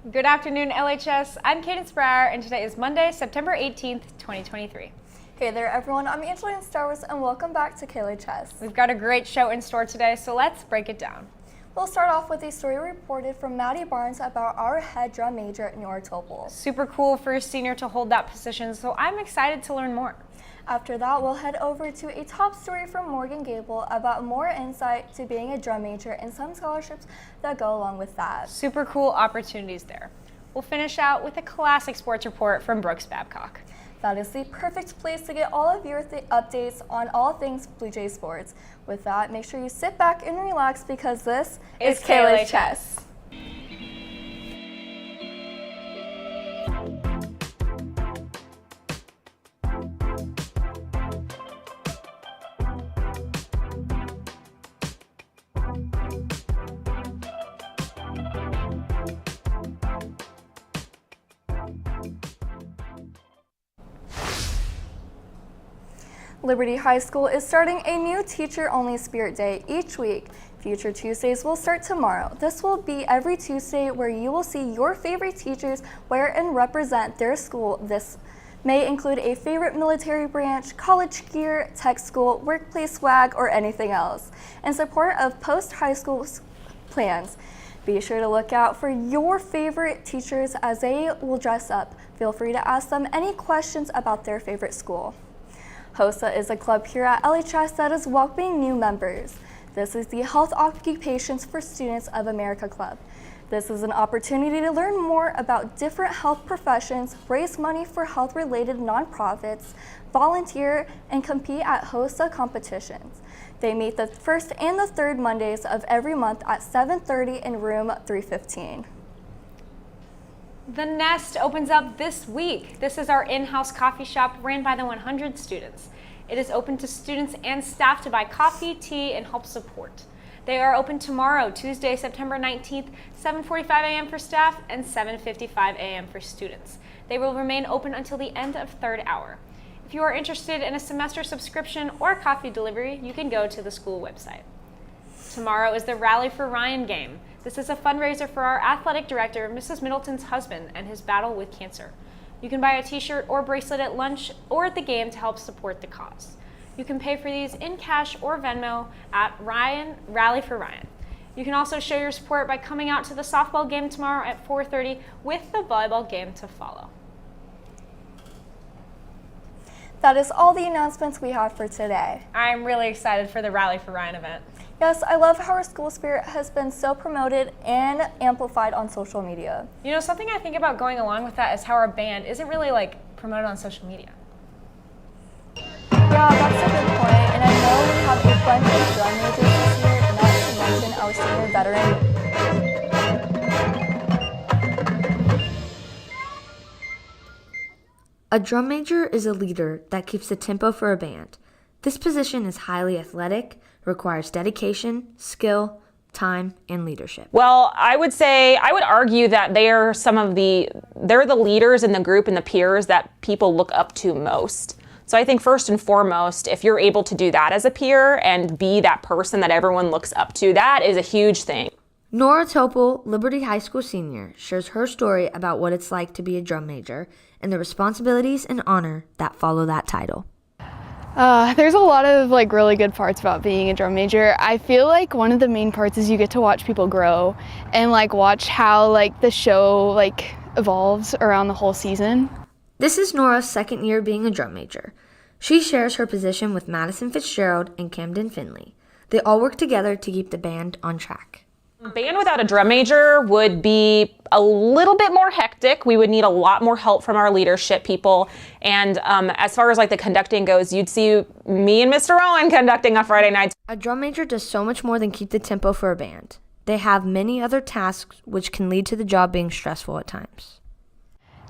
Good afternoon, LHS. I'm Cadence Breyer, and today is Monday, September 18th, 2023. Hey there, everyone. I'm Angelina Starwars, and welcome back to KLHS. We've got a great show in store today, so let's break it down. We'll start off with a story reported from Maddie Barnes about our head drum major, Nora Topol. Super cool for a senior to hold that position, so I'm excited to learn more. After that, we'll head over to a top story from Morgan Gable about more insight to being a drum major and some scholarships that go along with that. Super cool opportunities there. We'll finish out with a classic sports report from Brooks Babcock. That is the perfect place to get all of your updates on all things Blue Jays sports. With that, make sure you sit back and relax because this is KLHS. Liberty High School is starting a new teacher-only Spirit Day each week. Future Tuesdays will start tomorrow. This will be every Tuesday where you will see your favorite teachers wear and represent their school. This may include a favorite military branch, college gear, tech school, workplace swag, or anything else. In support of post-high school plans, be sure to look out for your favorite teachers as they will dress up. Feel free to ask them any questions about their favorite school. HOSA is a club here at LHS that is welcoming new members. This is the Health Occupations for Students of America Club. This is an opportunity to learn more about different health professions, raise money for health-related nonprofits, volunteer, and compete at HOSA competitions. They meet the first and the third Mondays of every month at 7:30 in room 315. The Nest opens up this week. This is our in-house coffee shop ran by the 100 students. It is open to students and staff to buy coffee, tea, and help support. They are open tomorrow, Tuesday, September 19th, 7:45 a.m. for staff and 7:55 a.m. for students. They will remain open until the end of third hour. If you are interested in a semester subscription or coffee delivery, you can go to the school website. Tomorrow is the Rally for Ryan game. This is a fundraiser for our athletic director, Mrs. Middleton's husband, and his battle with cancer. You can buy a t-shirt or bracelet at lunch or at the game to help support the cause. You can pay for these in cash or Venmo at Rally for Ryan. You can also show your support by coming out to the softball game tomorrow at 4:30 with the volleyball game to follow. That is all the announcements we have for today. I'm really excited for the Rally for Ryan event. Yes, I love how our school spirit has been so promoted and amplified on social media. You know, something I think about going along with that is how our band isn't really promoted on social media. Yeah, that's a good point. And I know we have a bunch of drum majors this year, not to mention our senior veteran. A drum major is a leader that keeps the tempo for a band. This position is highly athletic, requires dedication, skill, time, and leadership. Well, I would argue that they're the leaders in the group and the peers that people look up to most. So I think first and foremost, if you're able to do that as a peer and be that person that everyone looks up to, that is a huge thing. Nora Topol, Liberty High School senior, shares her story about what it's like to be a drum major and the responsibilities and honor that follow that title. There's a lot of really good parts about being a drum major. I feel like one of the main parts is you get to watch people grow and watch how the show evolves around the whole season. This is Nora's second year being a drum major. She shares her position with Madison Fitzgerald and Camden Finley. They all work together to keep the band on track. Band without a drum major would be a little bit more hectic. We would need a lot more help from our leadership people. And as far as the conducting goes, you'd see me and Mr. Owen conducting on Friday nights. A drum major does so much more than keep the tempo for a band. They have many other tasks which can lead to the job being stressful at times.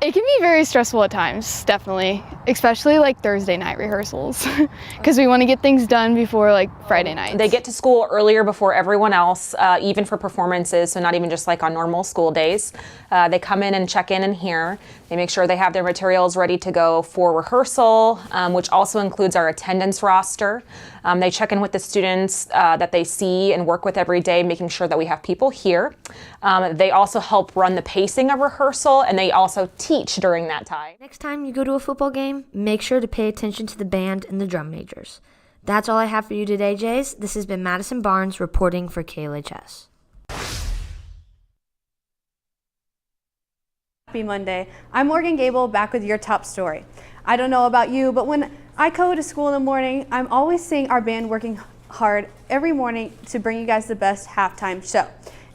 It can be very stressful at times, definitely, especially like Thursday night rehearsals, because we want to get things done before like Friday nights. They get to school earlier before everyone else, even for performances, so not even just like on normal school days. They come in and check in here. They make sure they have their materials ready to go for rehearsal, which also includes our attendance roster. They check in with the students that they see and work with every day, making sure that we have people here. They also help run the pacing of rehearsal, and they also teach during that time. Next time you go to a football game, make sure to pay attention to the band and the drum majors. That's all I have for you today, Jays. This has been Madison Barnes reporting for KLHS. Happy Monday. I'm Morgan Gable, back with your top story. I don't know about you, but when I go to school in the morning, I'm always seeing our band working hard every morning to bring you guys the best halftime show.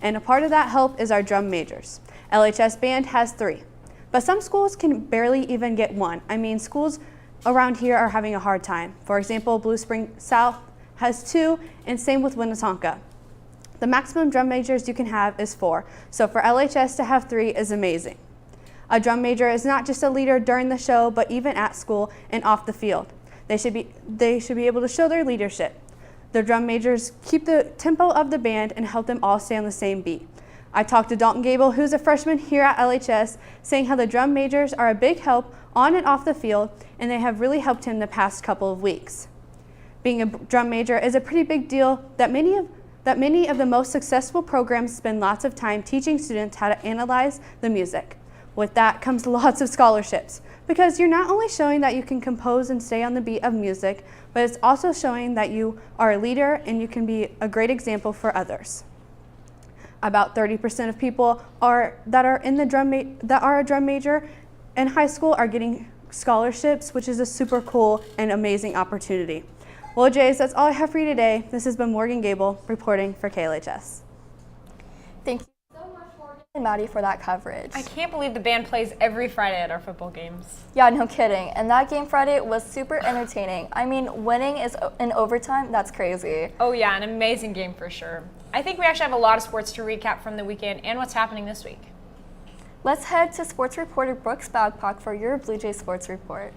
And a part of that help is our drum majors. LHS band has 3, but some schools can barely even get 1. I mean, schools around here are having a hard time. For example, Blue Spring South has 2, and same with Winnetonka. The maximum drum majors you can have is 4, so for LHS to have 3 is amazing. A drum major is not just a leader during the show, but even at school and off the field. They should be able to show their leadership. The drum majors keep the tempo of the band and help them all stay on the same beat. I talked to Dalton Gable, who's a freshman here at LHS, saying how the drum majors are a big help on and off the field, and they have really helped him the past couple of weeks. Being a drum major is a pretty big deal that many of the most successful programs spend lots of time teaching students how to analyze the music. With that comes lots of scholarships, because you're not only showing that you can compose and stay on the beat of music, but it's also showing that you are a leader and you can be a great example for others. About 30% of people that are a drum major in high school are getting scholarships, which is a super cool and amazing opportunity. Well, Jays, that's all I have for you today. This has been Morgan Gable reporting for KLHS. Thank you so much, Morgan and Maddie, for that coverage. I can't believe the band plays every Friday at our football games. Yeah, no kidding. And that game Friday was super entertaining. I mean, winning is in overtime. That's crazy. Oh yeah, an amazing game for sure. I think we actually have a lot of sports to recap from the weekend and what's happening this week. Let's head to sports reporter Brooks Babcock for your Blue Jays sports report.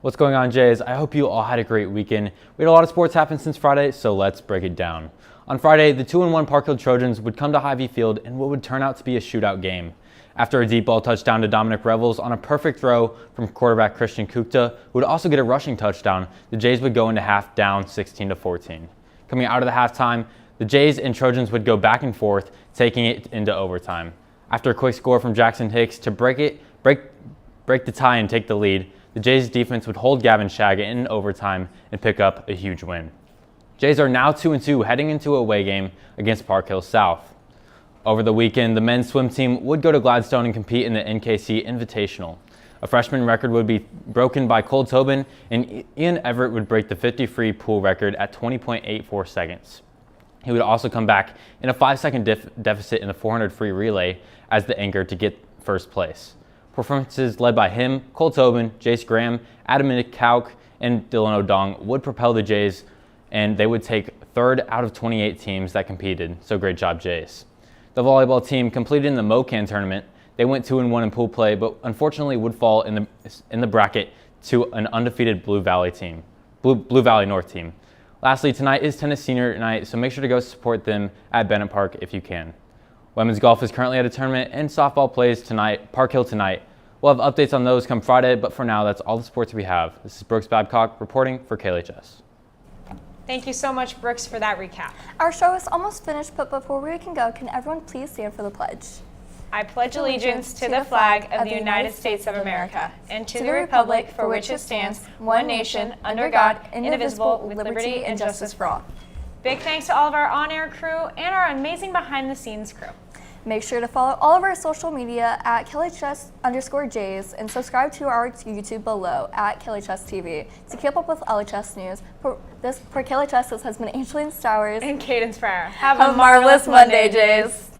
What's going on, Jays? I hope you all had a great weekend. We had a lot of sports happen since Friday, so let's break it down. On Friday, the 2-1 Park Hill Trojans would come to Hy-Vee Field in what would turn out to be a shootout game. After a deep ball touchdown to Dominic Revels on a perfect throw from quarterback Christian Kukta, who would also get a rushing touchdown, the Jays would go into half down 16-14. Coming out of the halftime, the Jays and Trojans would go back and forth, taking it into overtime. After a quick score from Jackson Hicks to break the tie and take the lead, the Jays defense would hold Gavin Shaggett in overtime and pick up a huge win. Jays are now 2-2 heading into a away game against Park Hill South. Over the weekend, the men's swim team would go to Gladstone and compete in the NKC Invitational. A freshman record would be broken by Cole Tobin, and Ian Everett would break the 50-free pool record at 20.84 seconds. He would also come back in a 5-second deficit in the 400 free relay as the anchor to get first place. Performances led by him, Cole Tobin, Jace Graham, Adam Kauk, and Dylan O'Dong would propel the Jays, and they would take third out of 28 teams that competed, so great job, Jays. The volleyball team completed in the MoCan tournament. They went 2-1 in pool play, but unfortunately would fall in the bracket to an undefeated Blue Valley North team. Lastly, tonight is tennis senior night, so make sure to go support them at Bennett Park if you can. Women's golf is currently at a tournament, and softball plays tonight, Park Hill tonight. We'll have updates on those come Friday, but for now, that's all the sports we have. This is Brooks Babcock reporting for KLHS. Thank you so much, Brooks, for that recap. Our show is almost finished, but before we can go, can everyone please stand for the pledge? I pledge allegiance to the flag of the United States of America and to the republic for which it stands, one nation, under God, indivisible, with liberty and justice for all. Big thanks to all of our on-air crew and our amazing behind-the-scenes crew. Make sure to follow all of our social media at KLHS_Jays and subscribe to our YouTube below at KLHS TV to keep up with LHS news. For KLHS, this has been Angeline Stowers And Cadence Farrar. Have a marvelous Monday, Jays.